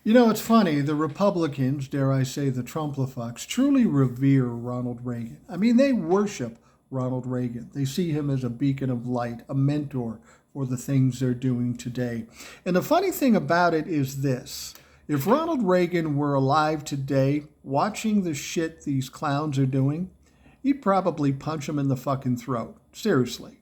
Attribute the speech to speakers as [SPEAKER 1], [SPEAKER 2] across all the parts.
[SPEAKER 1] You know, it's funny. The Republicans, dare I say the Trumplafucks, truly revere Ronald Reagan. I mean, they worship Ronald Reagan. They see him as a beacon of light, a mentor for the things they're doing today. And the funny thing about it is this. If Ronald Reagan were alive today, watching the shit these clowns are doing, he'd probably punch them in the fucking throat. Seriously.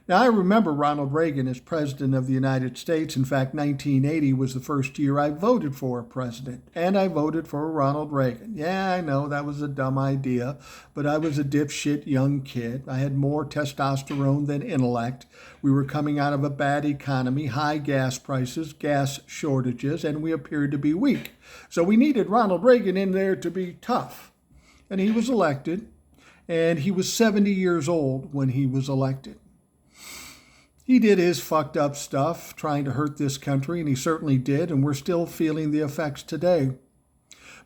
[SPEAKER 1] Now, I remember Ronald Reagan as President of the United States. In fact, 1980 was the first year I voted for a president, and I voted for Ronald Reagan. Yeah, I know that was a dumb idea, but I was a dipshit young kid. I had more testosterone than intellect. We were coming out of a bad economy, high gas prices, gas shortages, and we appeared to be weak. So we needed Ronald Reagan in there to be tough. And he was elected, and he was 70 years old when he was elected. He did his fucked up stuff trying to hurt this country, and he certainly did, and we're still feeling the effects today.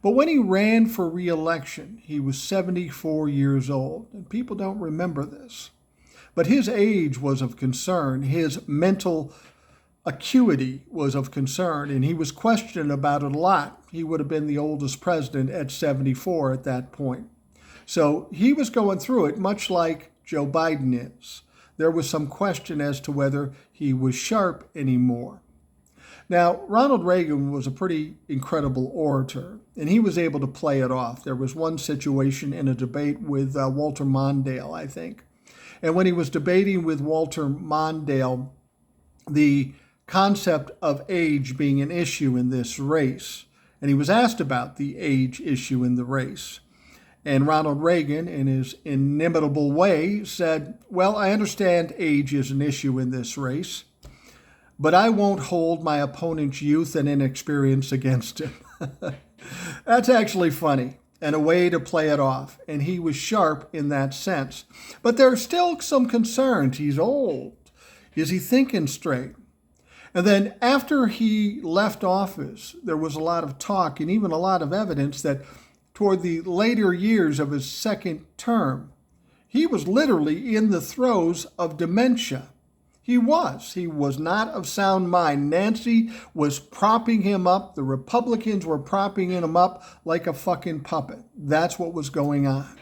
[SPEAKER 1] But when he ran for re-election, he was 74 years old, and people don't remember this. But his age was of concern, his mental acuity was of concern, and he was questioned about it a lot. He would have been the oldest president at 74 at that point. So he was going through it much like Joe Biden is. There was some question as to whether he was sharp anymore. Now, Ronald Reagan was a pretty incredible orator, and he was able to play it off. There was one situation in a debate with Walter Mondale, I think. And when he was debating with Walter Mondale, the concept of age being an issue in this race, and he was asked about the age issue in the race. And Ronald Reagan, in his inimitable way, said, well, I understand age is an issue in this race, but I won't hold my opponent's youth and inexperience against him. That's actually funny and a way to play it off. And he was sharp in that sense. But there are still some concerns. He's old. Is he thinking straight? And then after he left office, there was a lot of talk and even a lot of evidence that toward the later years of his second term, he was literally in the throes of dementia. He was not of sound mind. Nancy was propping him up. The Republicans were propping him up like a fucking puppet. That's what was going on.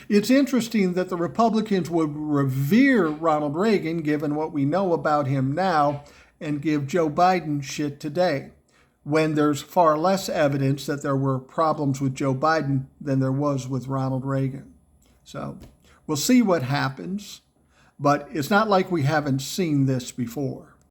[SPEAKER 1] It's interesting that the Republicans would revere Ronald Reagan, given what we know about him now, and give Joe Biden shit today, when there's far less evidence that there were problems with Joe Biden than there was with Ronald Reagan. So we'll see what happens, but it's not like we haven't seen this before.